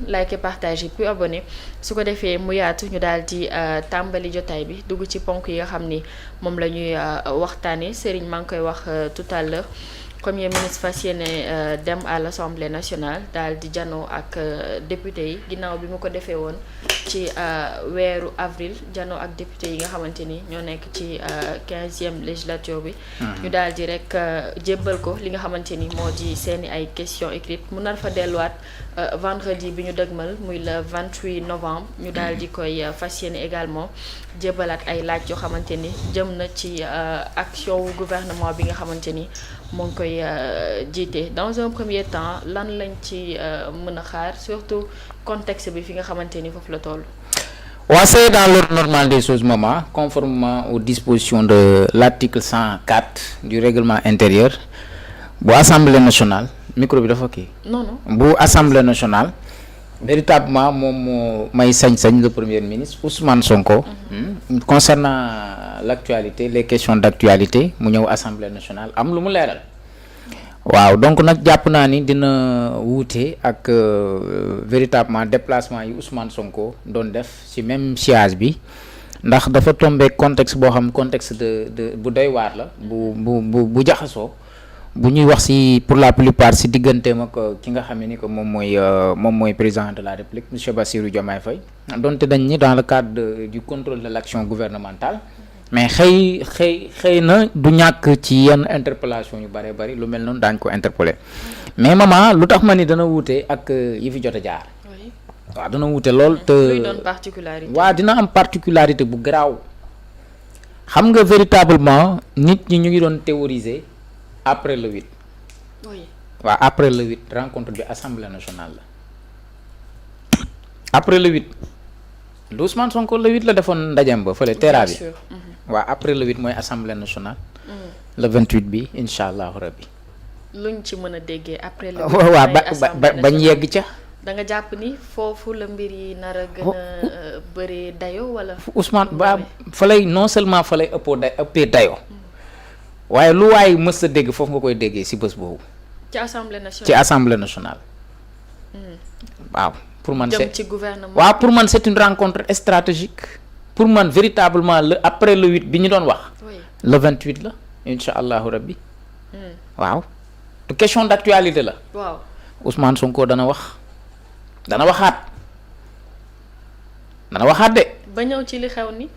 like partager puis abonné su ko defee mu yaatu ñu daal di tàmbali jotaay bi dugg ci ponk yi nga xam ni moom la ñuy waxtaanee Serigne maa ngi koy wax tout à l'heure premier ministre fas yéene dem à l'Assemblée nationale daal di janoo ak député yi ginnaaw bi mu ko defee woon ci weeru avril janoo ak député yi nga xamante ni ñoo nekk ci 15e législature bi. ñu daal di rek jébbal ko li nga xamante ni moo di seeni ay questions écrites mu nar fa delluwaat vendredi bi ñu dëgmal muy le 28 novembre ñu daal di koy fas yéene également jébbalaat ay laaj yoo xamante ni jëm na ci action wu gouvernement bi nga xamante ni moo ngi koy jiite dans un premier temps lan lañ ci mën a xaar surtout contexte bi fi nga xamante ni foofu la toll. waaw c'est dans l'ordre normal des choses maman conformément aux dispositions de l'article 104 du règlement intérieur bu assemblée nationale micro bi dafa kii. non bu assemblée nationale véritablement moom moo may sañ-sañ le premier ministre Ousmane Sonko. concernant l'actualité les questions d'actualité mu ñëw assemblée nationale am lu mu leeral. waaw donc nag jàpp naa ni dina wuute ak véritablement déplacement yi Ousmane Sonko doon def ci même siège bi ndax dafa tombé contexte boo xam contexte de bu doy waar la bu jaxasoo bu ñuy wax ci pour la plupart ci digganteem ak ki nga xam ni que moom mooy président de la République monsieur Bassirou Diomaye Faye donte dañ ni dans le cadre du contrôle de l'action gouvernementale. mais xëy na du ñàkk ci yenn interpellation yu bari lu mel noonu daañ ko interpeller mais maman lu tax ma ni dana wuute ak yi fi jot a jaar. waaw dana wuute lool te waaw dina am particularité bu garaaw xam nga véritablement nit ñi ñu ngi doon théoriser après le 8. waaw après le 8 rencontre bi assemblée nationale la après le 8 lu Ousmane Sonko le 8 la defoon ndajem ba fële terra bi. waaw après le 8 mooy assemblée nationale. le 28 bi incha allahu rabbi. luñ ci mën a déggee après le 8. waaw bañ yegg ca. da nga jàpp ni foofu la mbir yi nar a gën a bëree dayo wala. Ousmane ba fa lay non seulement fa lay ëppee dayo waaye lu waay mës a dégg foofu nga koy déggee ci bés boobu. ci assemblée nationale ci assemblée nationale. waaw pour man jëm ci gouvernement. waaw pour man c'est une rencontre stratégique. pour man véritablement après le 8 bi ñu doon wax. le 28 la incha allahu rabbi. waaw te question d'actualité la. waaw Ousmane Sonko dana waxaat de. ba ñëw ci li xew ni.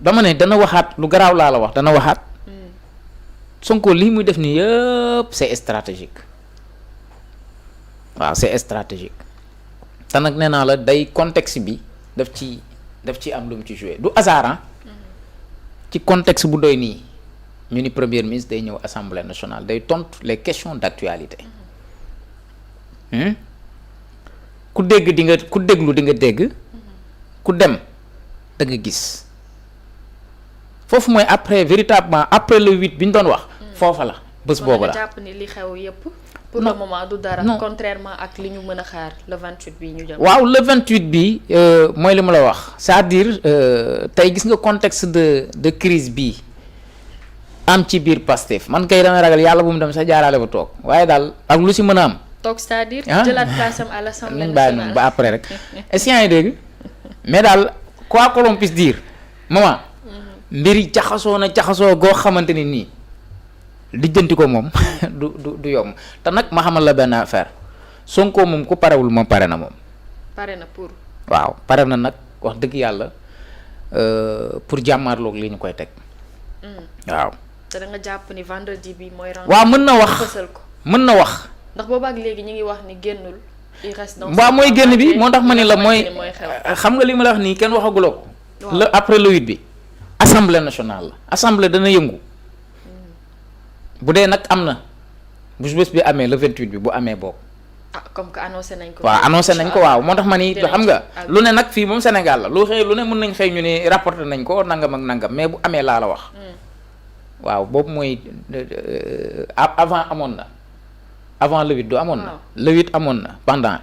dama ne dana waxaat lu garaaw laa la wax dana waxaat. Sonko lii muy def nii yëpp c'est stratégique. waaw c'est stratégique. te nag nee naa la day contexte bi daf ci am lu mu ci joué du hasard ci contexte bu doy nii ñu ni premier ministre day ñëw assemblée nationale day tontu les questions d'actualité ku déglu di nga dégg ku dem da nga gis foofu mooy après véritablement après le 8 bi ñu doon wax foofa la bés boobu la jàpp ni li xew yépp pour le moment du dara contrairement ak li ñu mën a xaar le 28 bi ñu jëm. waaw le 28 bi mooy li ma la wax c'est-à-dire tey gis nga contexte de crise bi am ci biir Pastef man kay dama ragal yàlla bu mu dem sax jaarale ba toog waaye daal ak lu si mën a am. toog c'est-à-dire jëlaat place am à l'Assemblée nationale nañ bàyyi noonu ba après rek est-ce que yaa ngi dégg mais daal quoi que l'on puisse dire maman mbir yi jaxasoo goo xamante ni nii. lijjanti ko moom du yomb te nag ma xamal la benn affaire Sonko moom ku parewul moom pare na moom. pare na pour. waaw pare na nag wax dëgg yàlla pour jàmmaarloog li ñu koy teg. waaw. te da nga jàpp ni vendredi bi mooy. waaw mën na wax mën na wax. ndax boobaak léegi ñu ngi wax ni génnul. il reste dans waaw mooy génn bi moo tax ma ni la mooy xam nga li ma la wax nii kenn waxaguloo ko. le après le 8 bi. assemblée nationale la assemblée dana yëngu. bu dee nag am na bu bés bi amee le 28 bi bu amee boobu. comme que annoncé nañ ko. waaw annoncé nañ ko waaw moo tax ma ni xam nga lu ne nag fii moom Sénégal la lu xëy lu ne mën nañ xëy ñu ne rapporté nañ ko nangam ak nangam mais bu amee laa la wax. waaw boobu mooy avant amoon na avant le 8 du amoon na. le 8 amoon na pendant.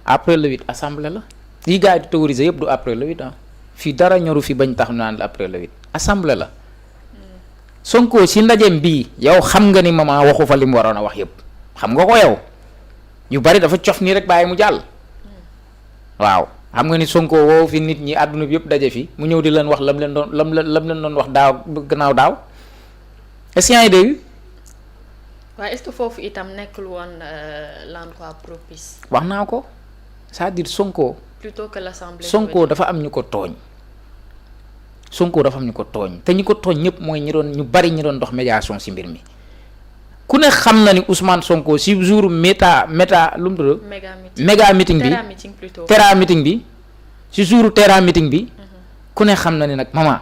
après le 8 assemblée la. lii gars yi di théoriser yëpp du après le 8 fii dara ñoru fi bañ tax naan la après le 8 assemblée la. Sonko si ndajeem bii yow xam nga ni maman waxu fa li mu waroon a wax yëpp xam nga ko yow yu bari dafa cof nii rek bàyyi mu jàll waaw xam nga ni Sonko woo fi nit ñi àdduna bi yëpp daje fi mu ñëw di leen wax lam leen doon wax daaw gannaaw daaw est-ce que yaa ngi dégg. waaye est-ce que foofu itam nekkul woon l'endroit propice. wax naa ko c'est-à-dire Sonko. plutôt que l'Assemblée. Sonko dafa am ñu ko tooñ. Sonko dafa am ñu ko tooñ te ñi ko tooñ ñëpp mooy ñu bari ñi doon dox médiation ci mbir mi ku ne xam na ni Ousmane Sonko ci jour méga meeting bi Terra meeting bi ci jour Terra meeting bi ku ne xam na ni nag maman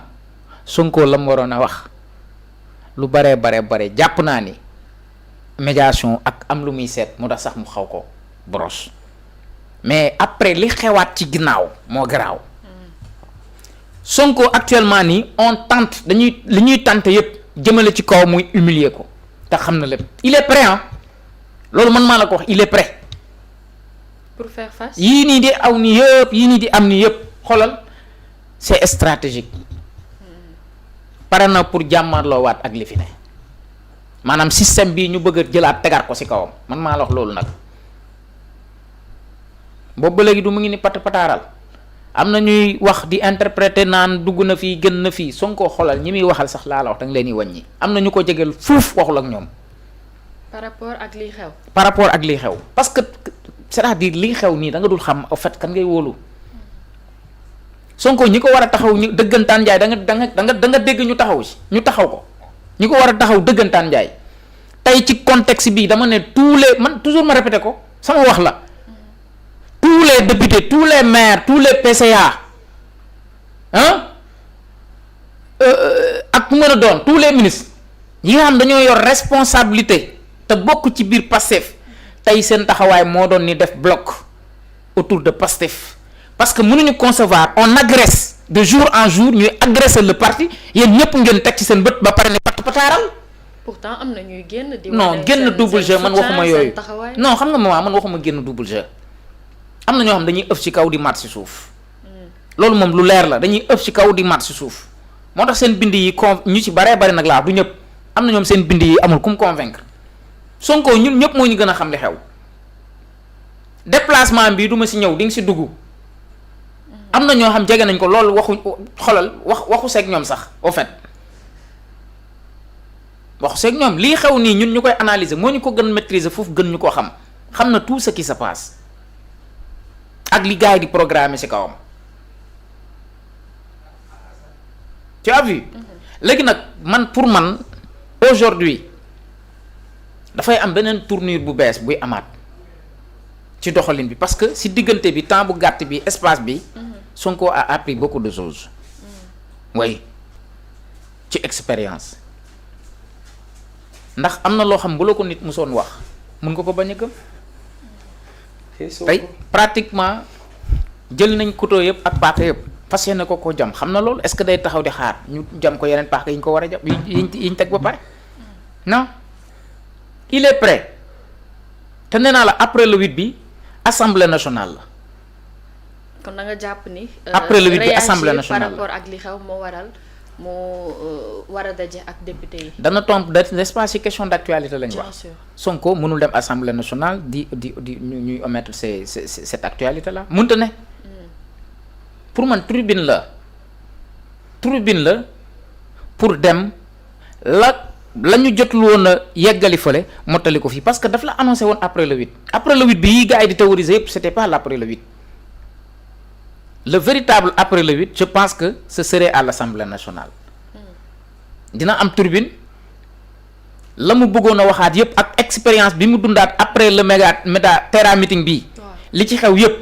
Sonko la mu waroon a wax lu bare jàpp naa ni médiation ak am lu muy seet mu tax sax mu xaw ko brosse mais après li xewaat ci ginnaaw moo garaaw. Sonko actuellement nii on tente li ñuy tente yépp jëmale ci kaw muy humilier ko te xam na lépp il est prêt loolu man maa la ko wax il est prêt pour faire face yii nii di aw nii yëpp yii nii di am nii yëpp xoolal c'est stratégique pare na pour jàmmarloo waat ak li fi ne maanaam système bii ñu bëgg a jëlaat tegaat ko ci kawam man maa la wax loolu nag boobu ba léegi du mu ngi ni pataaral am na ñuy wax di interpréter naan dugg na fii gën na fii Sonko xoolal ñi muy waxal sax laa la wax da nga leen di wàññi am na ñu ko jegeel fuuf waxul ak ñoom. par rapport ak liy xew. parce que c'est-à-dire liy xew nii da nga dul xam au fait kan ngay wóolu Sonko ñi ko war a taxaw ñu dëggantaan njaay da nga dégg ñu taxaw ci ñu taxaw ko ñi ko war a taxaw dëggantaan njaay tey ci contexte bi dama ne man toujours ma répété ko sama wax la. tous les députés tous les maires tous les PCA ak ku mën a doon tous les ministres yi nga xam dañoo yor responsabilité te bokk ci biir Pastef tey seen taxawaay moo doon ni def bloc autour de Pastef parce que mënuñu concevoir on agresse de jour en jour ñuy agresser le parti yéen ñëpp ngeen teg ci seen bët ba pare ne pataaral. pourtant am na ñuy génn. génn double jeu man waxuma yooyu non xam nga man waxuma génn double jeu. am na ñoo xam dañuy ëf ci kaw di mat ci suuf loolu moom lu leer la dañuy ëf ci kaw di mat ci suuf moo tax seen bind yi ñu ci baree bari nag laa du ñëpp am na ñoom seen bind yi amul ku mu convaincre Sonko ñun ñëpp moo ñu gën a xam li xew déplacement bi du ma ci ñëw di nga ci dugg am na ñoo xam jege nañ ko loolu waxu seeg ñoom sax au fait waxu seeg ñoom lii xew nii ñun ñu koy analyser moo ñu ko gën maîtriser foofu gën ñu ko xam na tout ce qui se passe ak li gars yi di programme ci kawam tu as vu léegi nag pour man aujourd'hui dafay am beneen tournure bu bees buy amaat ci doxalin bi parce que ci diggante bi temps bu gàtt bi espace bi Sonko a appris beaucoup de choses oui ci expérience ndax am na loo xam bu la ko nit musoon wax mun nga ko bañ a gëm tey pratiquement jël nañ couteau yëpp ak paaka yëpp fas yéene ko jam xam na loolu est-ce que day taxaw di xaar ñu jam ko yeneen paaka yi ñu ko war a jam yi ñu teg ba pare non il est prêt te nee naa la après le 8 bi assemblée nationale la. kon da nga jàpp ni. après le 8 bi assemblée nationale par rapport ak li xew moo waral moo war a daje ak député yi. dana tombe n'est-ce pas ci question d'actualité lañ wax. bien sûr Sonko mënul dem assemblée nationale di ñuy omettre cette actualité là mënta ne. pour man tribune la pour dem la ñu jotul woon a yeggali fële mottali ko fii parce que daf la annoncé woon après le 8 bi yi gars yi di théoriser yëpp c'était pas l'après le 8 le véritable après le 8 je pense que ce serait à l'Assemblée nationale dina am tribune la mu bëggoon a waxaat yëpp ak expérience bi mu dundaat après le méga Terra meeting bii li ci xew yëpp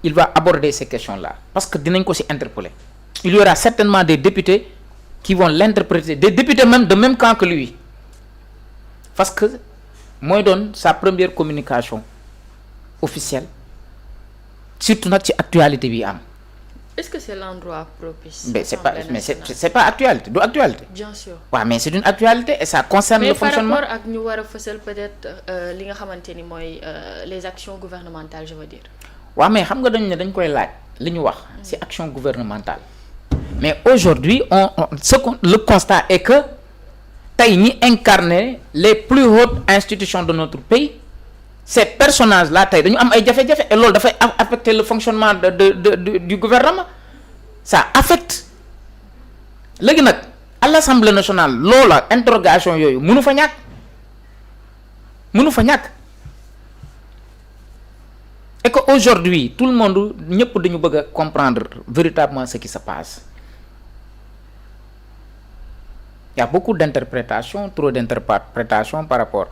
il va aborder ces questions-là parce que dinañ ko ci interpeller il y aura certainement des députés qui vont l'interpréter des députés même de même camp que lui parce que mooy doon sa première communication officielle surtout nag ci actualité bi am. est-ce que c'est l'endroit propice? mais c'est pas actualité du actualité. bien sûr waaw mais c'est une actualité et ça concerne le fonctionnement. mais par rapport ak ñu war a fësal peut-être li nga xamante ni mooy les actions gouvernementales je veux dire. waaw mais xam nga dañ koy laaj li ñu wax ci action gouvernementale mais aujourd'hui le constat est que tey ñi incarner les plus hautes institutions de notre pays ces personnages là tey dañu am ay jafe-jafe et loolu dafay affecter le fonctionnement du gouvernement ça affecte léegi nag à l'Assemblée nationale loola interrogation yooyu mënu fa ñàkk et que aujourd'hui tout le monde ñëpp dañu bëgg a comprendre véritablement ce qui se passe. Il y a beaucoup d'interprétations, trop d'interprétations par rapport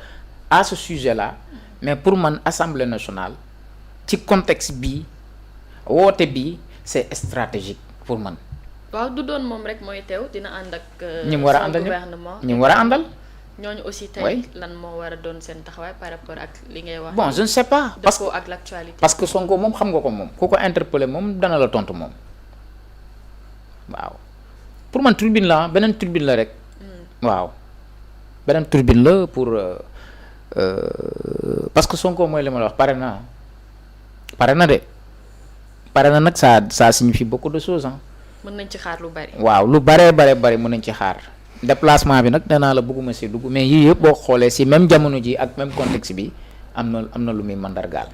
à ce sujet-là, mais pour man Assemblée nationale ci contexte bi woote bi c'est stratégique pour man. waaw du doon moom rek mooy teew dina ànd ak. ñi mu war a àndal gouvernement ñi mu war a àndal. ñooñu aussi tey lan moo war a doon seen taxawaay par rapport ak li ngay wax. bon je ne sais pas. parce que ak l'actualité. parce que Sonko moom xam nga ko moom ku ko interpellé moom dana la tontu moom waaw pour man tribune la beneen tribune la rek. waaw beneen tribune la pour parce que Sonko mooy li ma la wax pare na nag ça signifie beaucoup de choses ah. mën nañ ci xaar lu bari. waaw lu bari mën nañ ci xaar déplacement bi nag nee naa la bëgguma si dugg mais yii yëpp boo xoolee si même jamono ji ak même contexte bi am na lu muy mandargaal.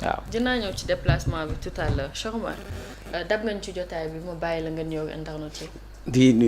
waaw dinaa ñëw ci déplacement bi tout à l'heure Cheikh Oumar dab ngañ ci jotaay bi ma bàyyi la nga ñëw internet yi. di nuyu